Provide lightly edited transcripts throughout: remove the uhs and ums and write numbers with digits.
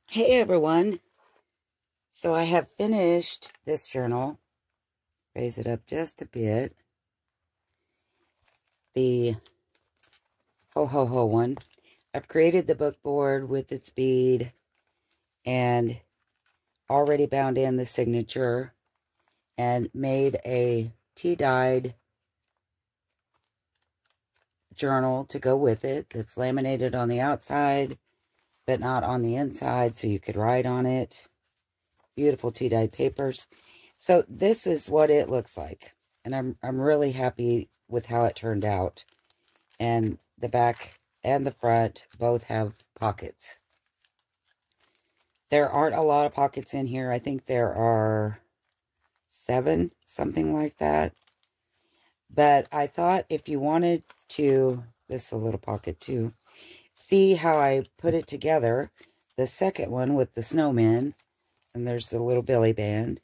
Hey everyone, so I have finished this journal. Raise it up just a bit. The Ho Ho Ho one. I've created the book board with its bead and already bound in the signature and made a tea-dyed journal to go with it that's laminated on the outside but not on the inside, so you could write on it. Beautiful tea-dyed papers. So this is what it looks like, and I'm really happy with how it turned out. And the back and the front both have pockets. There aren't a lot of pockets in here. I think there are 7, something like that. But I thought if you wanted to, this is a little pocket too, see how I put it together. The second one with the snowman, and there's the little belly band.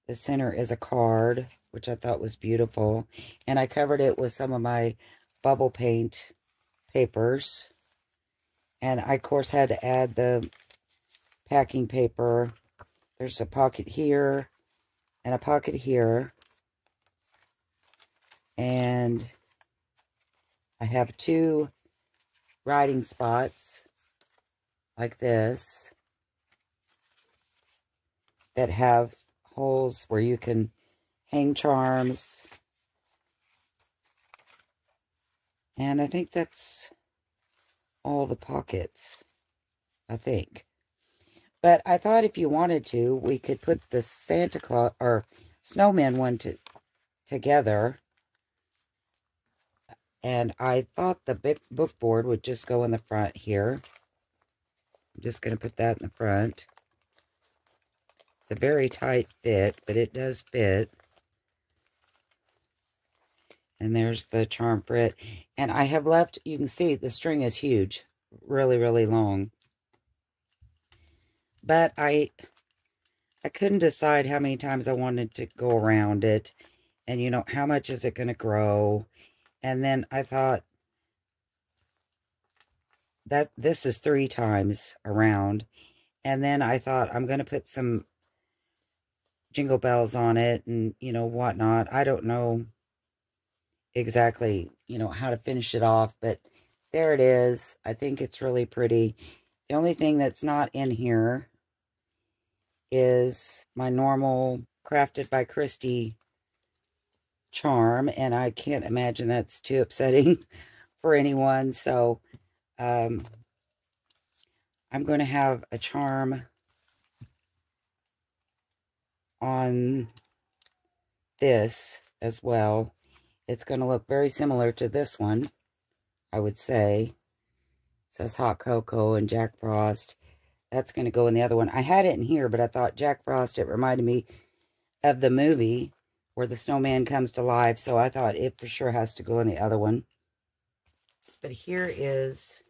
The center is a card, which I thought was beautiful. And I covered it with some of my bubble paint papers. And I, of course, had to add the packing paper. There's a pocket here and a pocket here. And I have 2 writing spots like this that have holes where you can hang charms. And I think that's all the pockets, I think. But I thought if you wanted to, we could put the Santa Claus or snowman one together. And I thought the big book board would just go in the front here. I'm just going to put that in the front. It's a very tight fit, but it does fit. And there's the charm for it. And I have left, you can see the string is huge. Really, really long. But I couldn't decide how many times I wanted to go around it. And, you know, how much is it going to grow? And then I thought that this is 3 times around. And then I thought I'm going to put some jingle bells on it and, you know, whatnot. I don't know exactly, you know, how to finish it off, but there it is. I think it's really pretty. The only thing that's not in here is my normal Crafted by Christy charm, and I can't imagine that's too upsetting for anyone. So I'm going to have a charm on this as well. It's going to look very similar to this one, I would say. It says Hot Cocoa and Jack Frost. That's going to go in the other one. I had it in here, but I thought Jack Frost, it reminded me of the movie where the snowman comes to life. So I thought it for sure has to go in the other one. But here is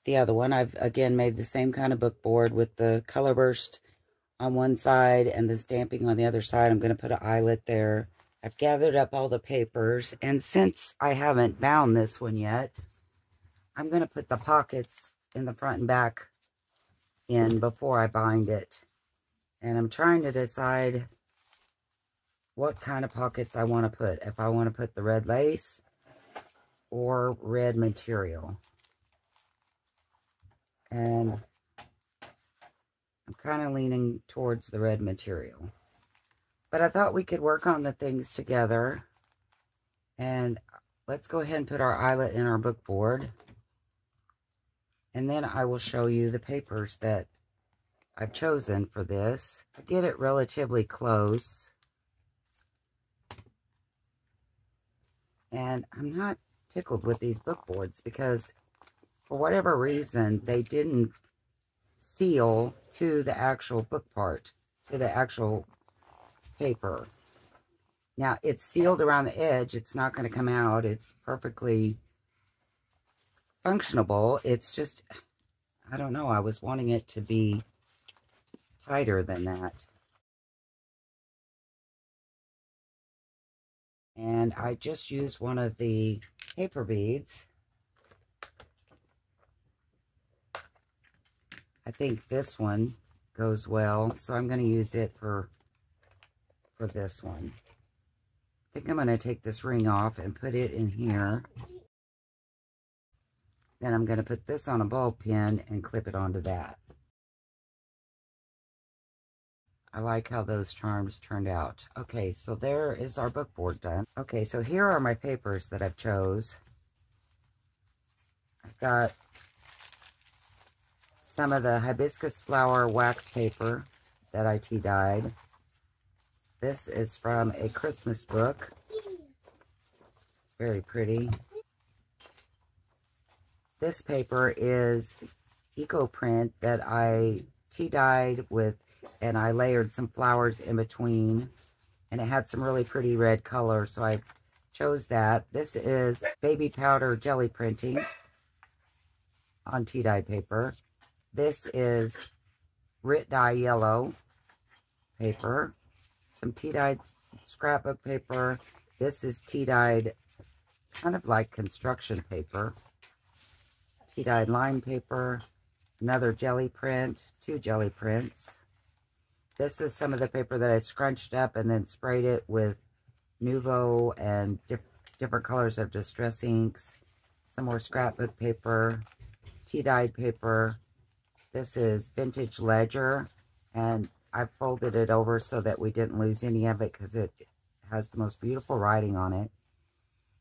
the other one. I've, again, made the same kind of book board with the color burst on one side and the stamping on the other side. I'm going to put an eyelet there. I've gathered up all the papers. And since I haven't bound this one yet, I'm going to put the pockets in the front and back in before I bind it. And I'm trying to decide what kind of pockets I want to put. If I want to put the red lace or red material. And I'm kind of leaning towards the red material. But I thought we could work on the things together. And let's go ahead and put our eyelet in our book board. And then I will show you the papers that I've chosen for this. I get it relatively close. And I'm not tickled with these book boards because for whatever reason, they didn't seal to the actual book part, to the actual paper. Now, it's sealed around the edge. It's not going to come out. It's perfectly functionable. It's just, I don't know. I was wanting it to be tighter than that. And I just used one of the paper beads. I think this one goes well, so I'm going to use it for this one. I think I'm going to take this ring off and put it in here. Then I'm going to put this on a ball pin and clip it onto that. I like how those charms turned out. Okay, so there is our book board done. Okay, so here are my papers that I've chose. I've got some of the hibiscus flower wax paper that I tea dyed. This is from a Christmas book. Very pretty. This paper is eco print that I tea dyed with, and I layered some flowers in between, and it had some really pretty red color, so I chose that. This is baby powder jelly printing on tea dye paper. This is Rit dye yellow paper, some tea dyed scrapbook paper. This is tea dyed kind of like construction paper. Tea dyed lime paper, another jelly print, 2 jelly prints. This is some of the paper that I scrunched up and then sprayed it with Nuvo and different colors of distress inks. Some more scrapbook paper, tea dyed paper. This is vintage ledger, and I folded it over so that we didn't lose any of it because it has the most beautiful writing on it.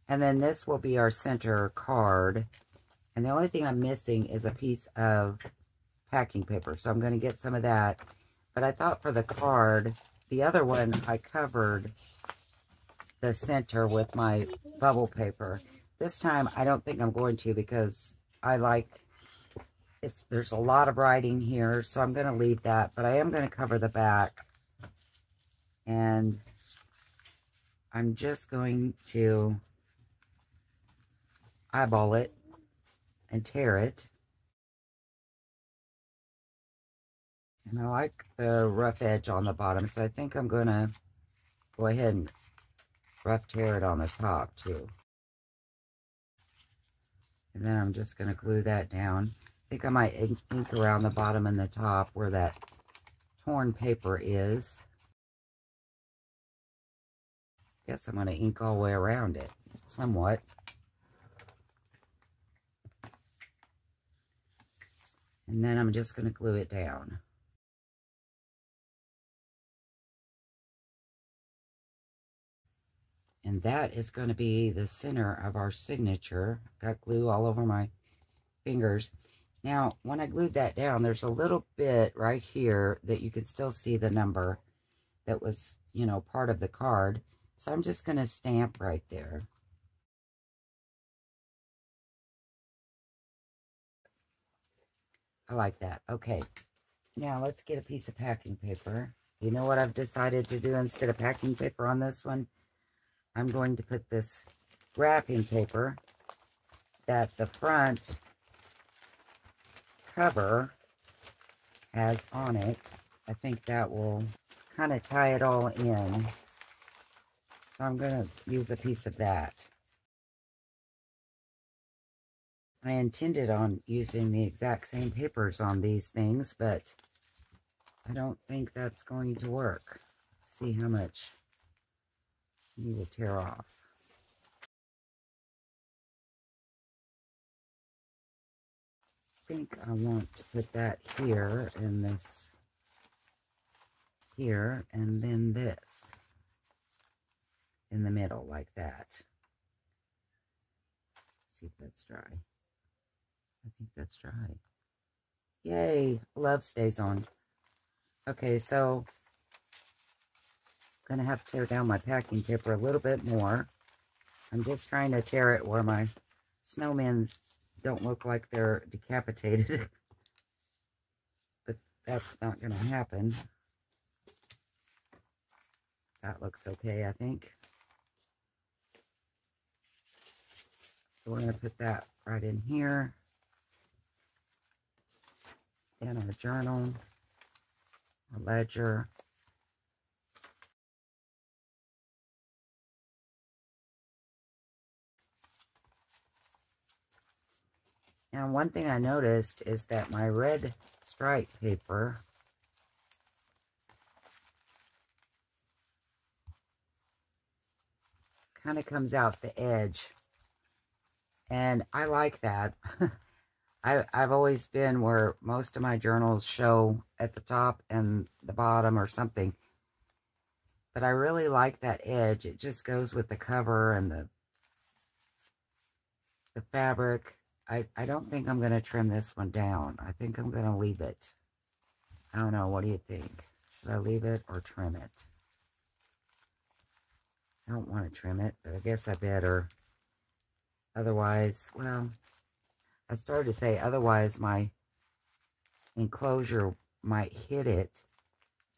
And then this will be our center card. And the only thing I'm missing is a piece of packing paper. So I'm going to get some of that. But I thought for the card, the other one, I covered the center with my bubble paper. This time, I don't think I'm going to because I like, there's a lot of writing here. So I'm going to leave that. But I am going to cover the back. And I'm just going to eyeball it and tear it. And I like the rough edge on the bottom, so I think I'm going to go ahead and rough tear it on the top too. And then I'm just going to glue that down. I think I might ink around the bottom and the top where that torn paper is. Guess I'm going to ink all the way around it, somewhat. And then I'm just going to glue it down. And that is going to be the center of our signature. Got glue all over my fingers. Now, when I glued that down, there's a little bit right here that you can still see the number that was, you know, part of the card. So I'm just going to stamp right there. I like that. Okay. Now, let's get a piece of packing paper. You know what I've decided to do instead of packing paper on this one? I'm going to put this wrapping paper that the front cover has on it. I think that will kind of tie it all in. So I'm going to use a piece of that. I intended on using the exact same papers on these things, but I don't think that's going to work. Let's see how much you will tear off. I think I want to put that here and this here and then this in the middle like that. See if that's dry. I think that's dry. Yay, love stays on. Okay, so I'm going to have to tear down my packing paper a little bit more. I'm just trying to tear it where my snowmen don't look like they're decapitated. But that's not going to happen. That looks okay, I think. So we're going to put that right in here. In our journal, our ledger. Now, one thing I noticed is that my red stripe paper kind of comes out the edge. And I like that. I've always been where most of my journals show at the top and the bottom or something. But I really like that edge. It just goes with the cover and the fabric. I don't think I'm going to trim this one down. I think I'm going to leave it. I don't know. What do you think? Should I leave it or trim it? I don't want to trim it, but I guess I better. Otherwise, well, I started to say otherwise my enclosure might hit it,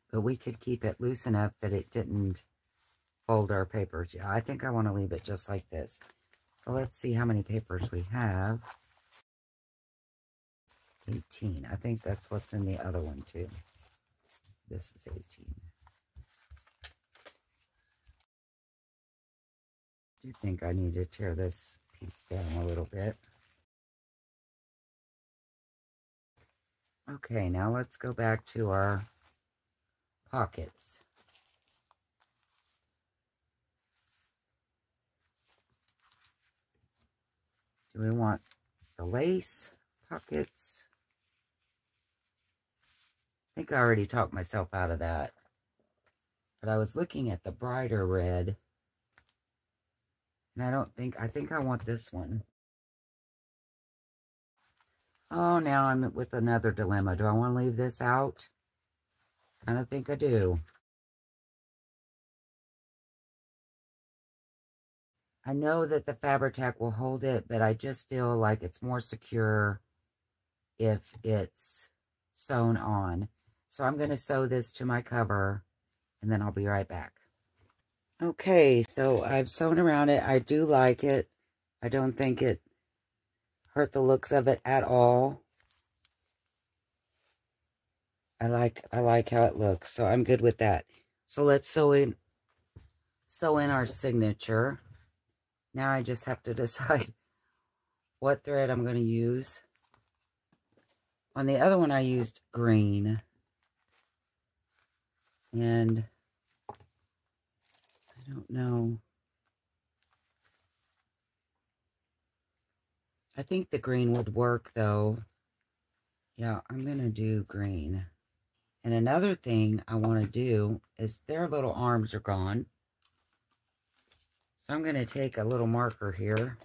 but we could keep it loose enough that it didn't fold our papers. Yeah, I think I want to leave it just like this. So let's see how many papers we have. 18. I think that's what's in the other one too. This is 18. I do think I need to tear this piece down a little bit. Okay, now let's go back to our pockets. Do we want the lace pockets? I think I already talked myself out of that. But I was looking at the brighter red. And I think I want this one. Oh, now I'm with another dilemma. Do I want to leave this out? Kind of think I do. I know that the Fabri-Tac will hold it, but I just feel like it's more secure if it's sewn on. So I'm going to sew this to my cover, and then I'll be right back. Okay, so I've sewn around it. I do like it. I don't think it hurt the looks of it at all. I like how it looks, so I'm good with that. So let's sew in our signature. Now I just have to decide what thread I'm going to use. On the other one, I used green. And I don't know. I think the green would work, though. Yeah, I'm going to do green. And another thing I want to do is their little arms are gone. So I'm going to take a little marker here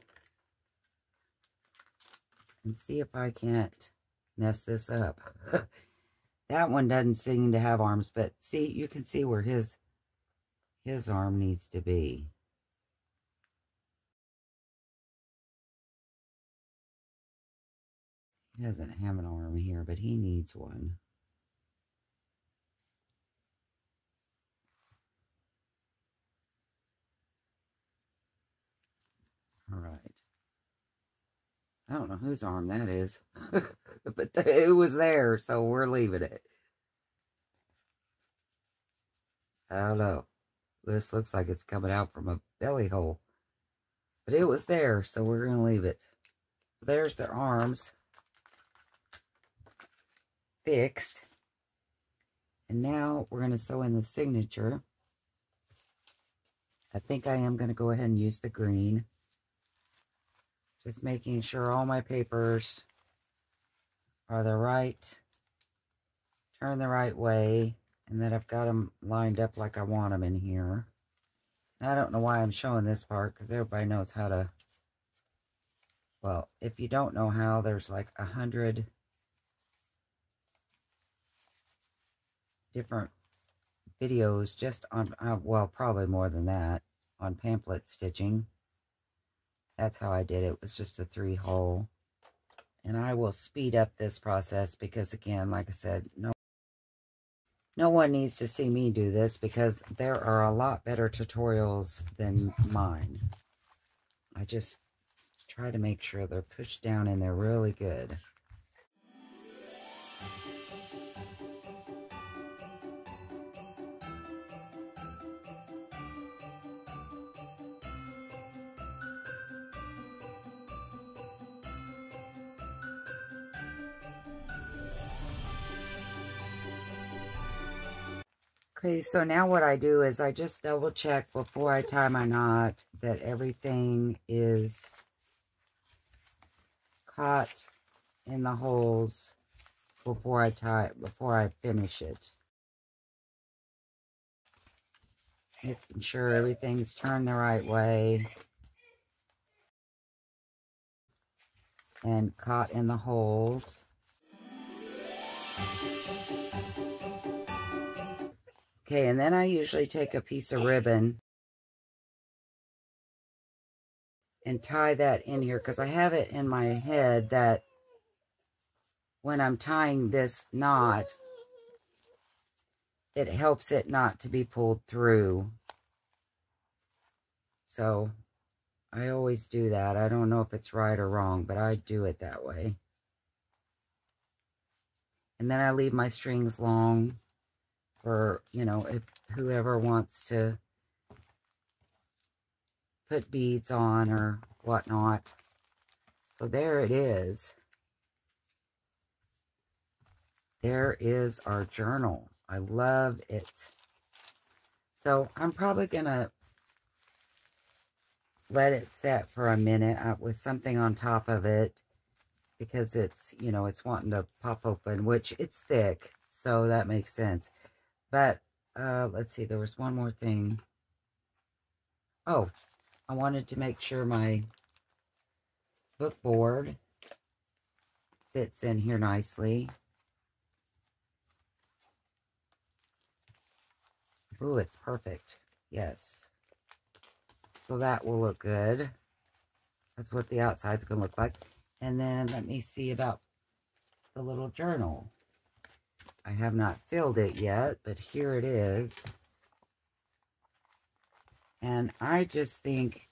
and see if I can't mess this up. That one doesn't seem to have arms, but see, you can see where his arm needs to be. He doesn't have an arm here, but he needs one. All right. I don't know whose arm that is, but it was there, so we're leaving it. I don't know. This looks like it's coming out from a belly hole, but it was there, so we're going to leave it. There's their arms fixed. And now we're going to sew in the signature. I think I am going to go ahead and use the green. Just making sure all my papers are turn the right way, and that I've got them lined up like I want them in here. Now, I don't know why I'm showing this part, because everybody knows how to, well, if you don't know how, there's like 100 different videos just on, well, probably more than that, on pamphlet stitching. That's how I did it. It was just a 3-hole. And I will speed up this process because, again, like I said, no one needs to see me do this because there are a lot better tutorials than mine. I just try to make sure they're pushed down and they're really good. Okay, so now what I do is I just double check before I tie my knot that everything is caught in the holes before I finish it. Making sure everything's turned the right way and caught in the holes. Okay, and then I usually take a piece of ribbon and tie that in here because I have it in my head that when I'm tying this knot, it helps it not to be pulled through. So I always do that. I don't know if it's right or wrong, but I do it that way. And then I leave my strings long for, you know, if whoever wants to put beads on or whatnot. So there it is. There is our journal. I love it. So I'm probably going to let it set for a minute with something on top of it because it's, you know, it's wanting to pop open, which it's thick, so that makes sense. But let's see, there was one more thing. Oh, I wanted to make sure my book board fits in here nicely. Ooh, it's perfect. Yes. So that will look good. That's what the outside's going to look like. And then let me see about the little journal. I have not filled it yet, but here it is. And I just think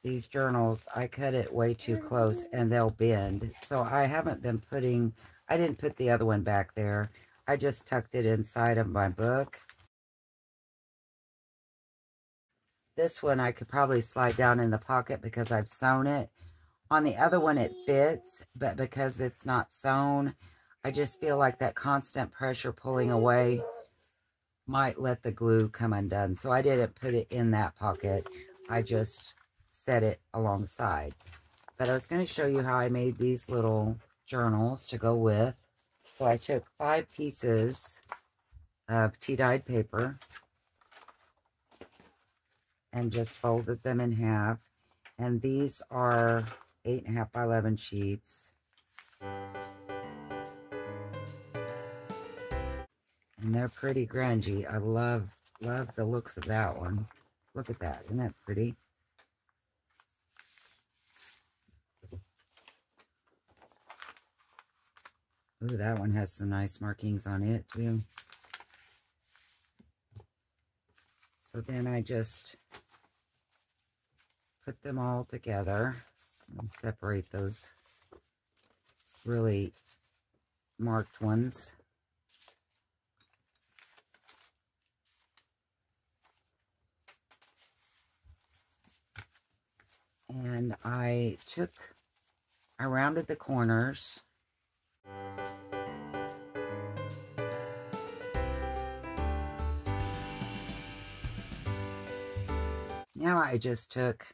these journals, I cut it way too close and they'll bend. So I haven't been putting, I didn't put the other one back there. I just tucked it inside of my book. This one I could probably slide down in the pocket because I've sewn it. On the other one it fits, but because it's not sewn, I just feel like that constant pressure pulling away might let the glue come undone. So I didn't put it in that pocket. I just set it alongside. But I was going to show you how I made these little journals to go with. So I took 5 pieces of tea-dyed paper and just folded them in half. And these are 8.5 by 11 sheets. And they're pretty grungy. I love the looks of that one. Look at that. Isn't that pretty? Ooh, that one has some nice markings on it too. So then I just put them all together and separate those really marked ones. And I rounded the corners. Now I just took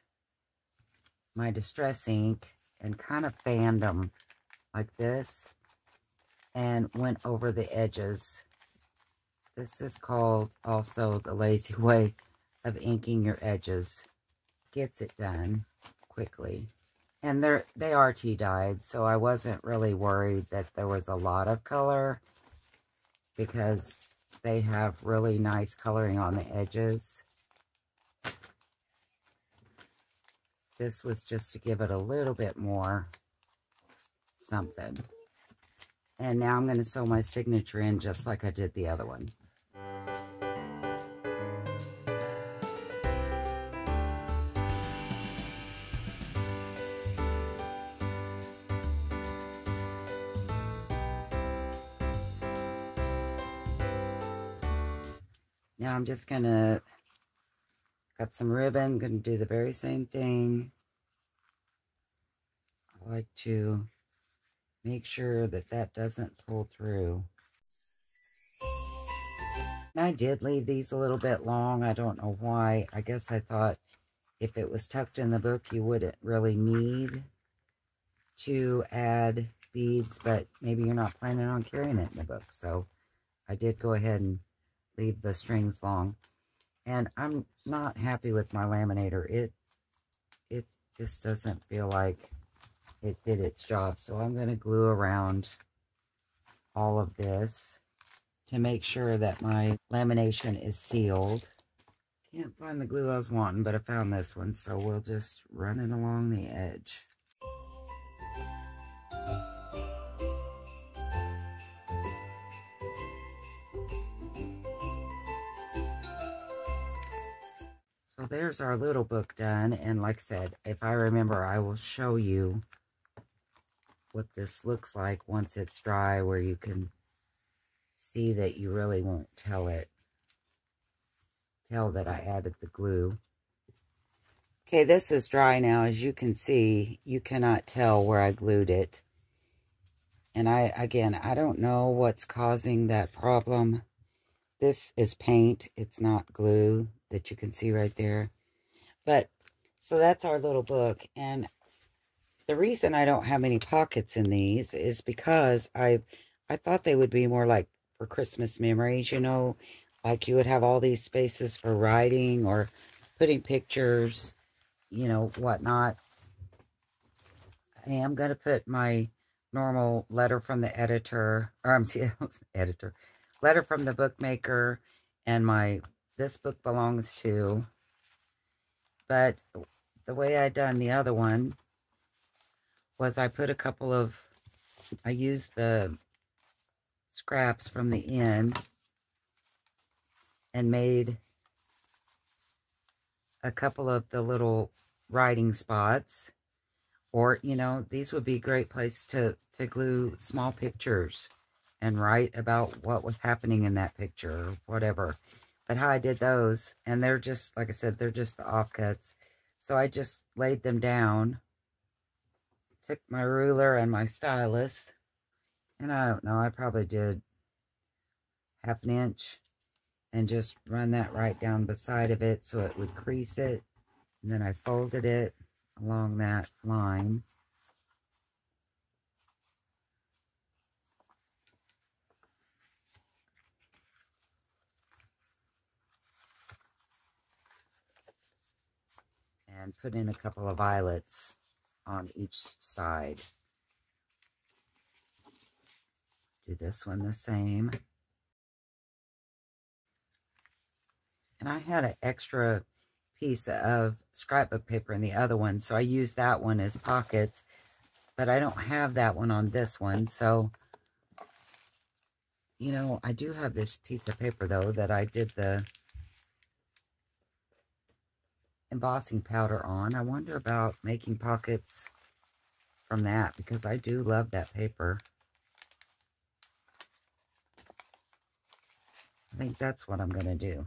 my distress ink and kind of fanned them like this and went over the edges. This is called also the lazy way of inking your edges. Gets it done quickly. And they are tea dyed, so I wasn't really worried that there was a lot of color because they have really nice coloring on the edges. This was just to give it a little bit more something. And now I'm going to sew my signature in just like I did the other one. Now I'm just going to got some ribbon, going to do the very same thing. I like to make sure that that doesn't pull through. And I did leave these a little bit long. I don't know why. I guess I thought if it was tucked in the book, you wouldn't really need to add beads, but maybe you're not planning on carrying it in the book. So I did go ahead and leave the strings long. And I'm not happy with my laminator. It just doesn't feel like it did its job. So I'm going to glue around all of this to make sure that my lamination is sealed. Can't find the glue I was wanting, but I found this one. So we'll just run it along the edge. So there's our little book done, and like I said, if I remember, I will show you what this looks like once it's dry, where you can see that you really won't tell that I added the glue. Okay, this is dry now. As you can see, you cannot tell where I glued it. And again, I don't know what's causing that problem. This is paint. It's not glue that you can see right there. But, so that's our little book. And the reason I don't have many pockets in these is because I thought they would be more like for Christmas memories, you know, like you would have all these spaces for writing or putting pictures, you know, whatnot. I am going to put my normal letter from the editor, or I'm sorry, editor, letter from the bookmaker, and this book belongs to. But the way I done the other one was I put I used the scraps from the end and made a couple of the little writing spots. Or, you know, these would be a great place to glue small pictures and write about what was happening in that picture or whatever. But how I did those, and they're just, like I said, they're just the offcuts. So I just laid them down, took my ruler and my stylus, and I don't know, I probably did half an inch, and just run that right down beside of it so it would crease it. And then I folded it along that line. And put in a couple of violets on each side. Do this one the same. And I had an extra piece of scrapbook paper in the other one, so I used that one as pockets, but I don't have that one on this one. So, you know, I do have this piece of paper, though, that I did the embossing powder on. I wonder about making pockets from that, because I do love that paper. I think that's what I'm going to do.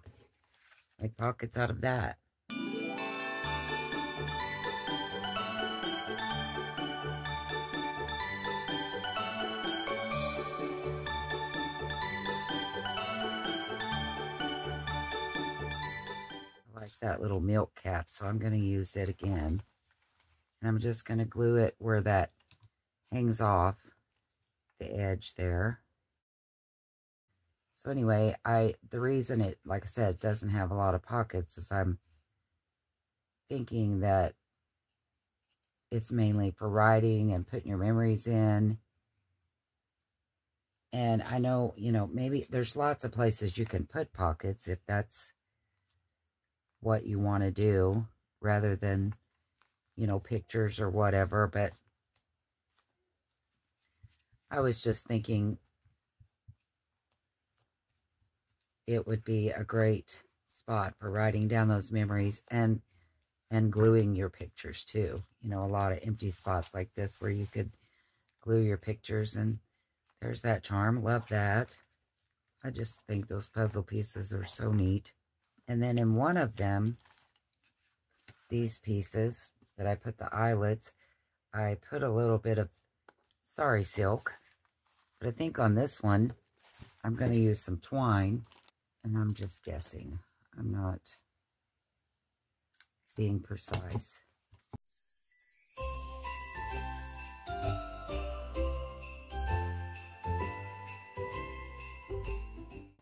Make pockets out of that. I like that little milk cap, so I'm going to use it again. And I'm just going to glue it where that hangs off the edge there. So anyway, the reason it, like I said, doesn't have a lot of pockets is I'm thinking that it's mainly for writing and putting your memories in. And I know, you know, maybe there's lots of places you can put pockets if that's what you want to do, rather than, you know, pictures or whatever. But I was just thinking it would be a great spot for writing down those memories and gluing your pictures too. You know, a lot of empty spots like this where you could glue your pictures. And there's that charm. Love that. I just think those puzzle pieces are so neat. And then in one of them, these pieces that I put the eyelets, I put a little bit of sari silk. But I think on this one, I'm going to use some twine. And I'm just guessing. I'm not being precise.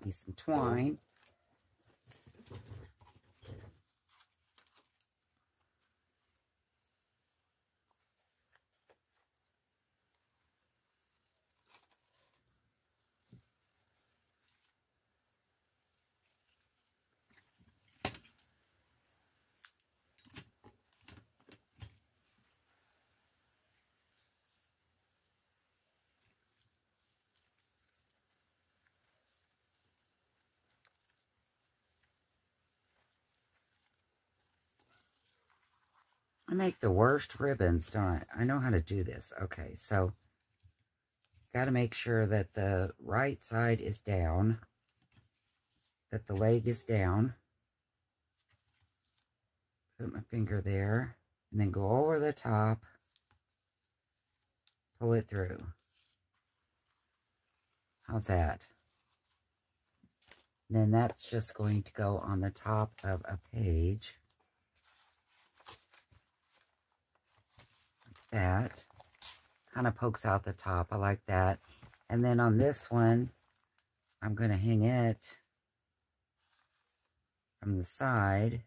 Need some twine. I make the worst ribbons, don't I? I know how to do this. Okay, so got to make sure that the right side is down, that the leg is down. Put my finger there, and then go over the top, pull it through. How's that? And then that's just going to go on the top of a page. That kind of pokes out the top. I like that. And then on this one, I'm going to hang it from the side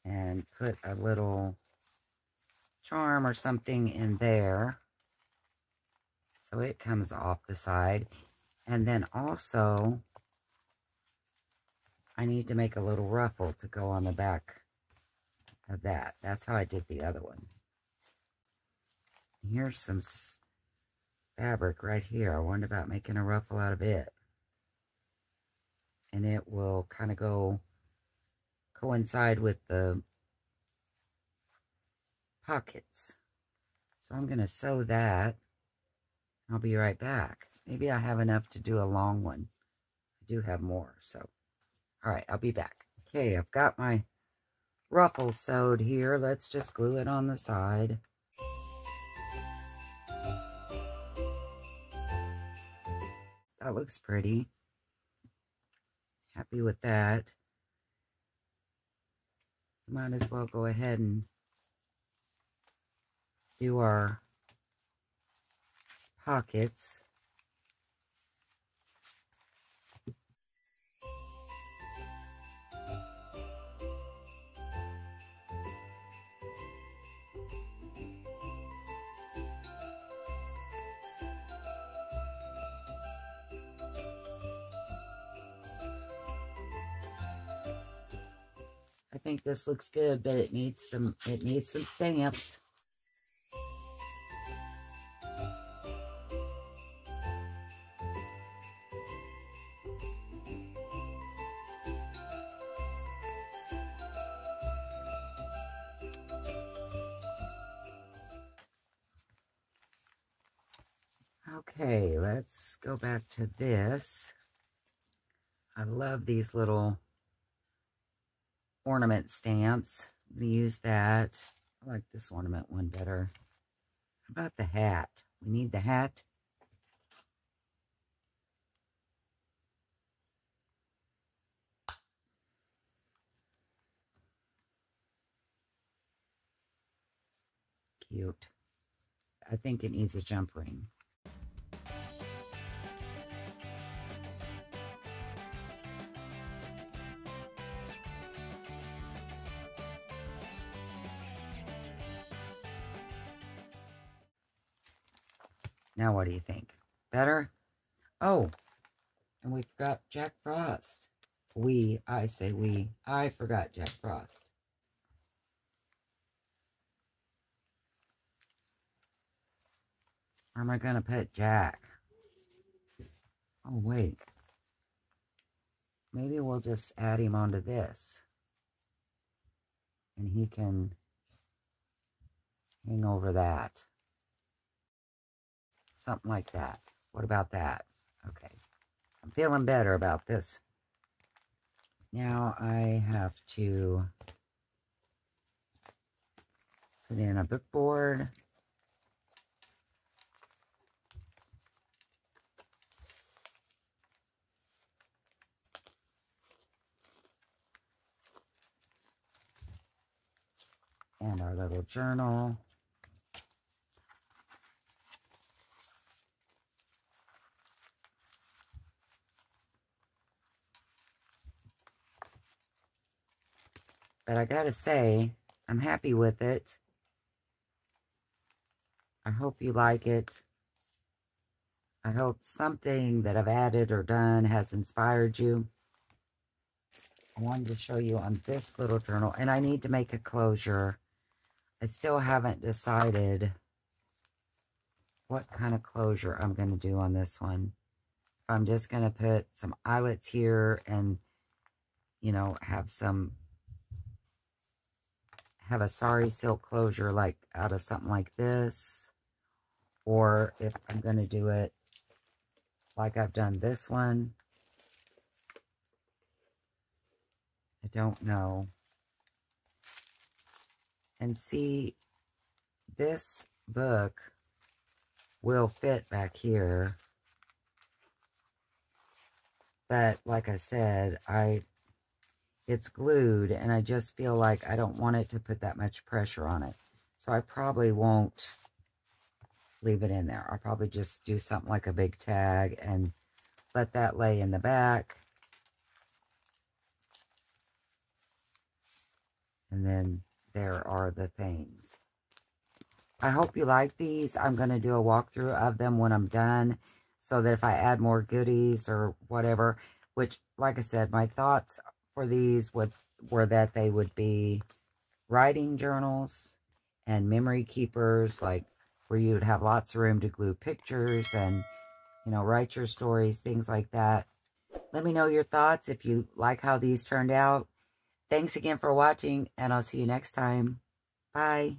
and put a little charm or something in there so it comes off the side. And then also I need to make a little ruffle to go on the back of that. That's how I did the other one. Here's some fabric right here. I wondered about making a ruffle out of it. And it will kind of go coincide with the pockets. So I'm going to sew that. I'll be right back. Maybe I have enough to do a long one. I do have more, so. All right, I'll be back. Okay, I've got my ruffle sewed here. Let's just glue it on the side. That looks pretty. Happy with that. Might as well go ahead and do our pockets. I think this looks good, but it needs some stamps. Okay, let's go back to this. I love these little ornament stamps. I'm going to use that. I like this ornament one better. How about the hat? We need the hat. Cute. I think it needs a jump ring. Now what do you think? Better? Oh, and we forgot Jack Frost. I say we. I forgot Jack Frost. Where am I going to put Jack? Oh, wait. Maybe we'll just add him onto this. And he can hang over that. Something like that. What about that? Okay. I'm feeling better about this. Now I have to put in a book board. And our little journal. But I gotta say, I'm happy with it. I hope you like it. I hope something that I've added or done has inspired you. I wanted to show you on this little journal, and I need to make a closure. I still haven't decided what kind of closure I'm going to do on this one. I'm just going to put some eyelets here and, you know, have a sari silk closure like out of something like this. Or if I'm going to do it like I've done this one. I don't know. And see, this book will fit back here. But like I said, it's glued, and I just feel like I don't want it to put that much pressure on it. So I probably won't leave it in there. I'll probably just do something like a big tag and let that lay in the back. And then there are the things. I hope you like these. I'm going to do a walkthrough of them when I'm done, so that if I add more goodies or whatever, which, like I said, my thoughts for these were that they would be writing journals and memory keepers, like where you would have lots of room to glue pictures and, you know, write your stories, things like that. Let me know your thoughts if you like how these turned out. Thanks again for watching, and I'll see you next time. Bye.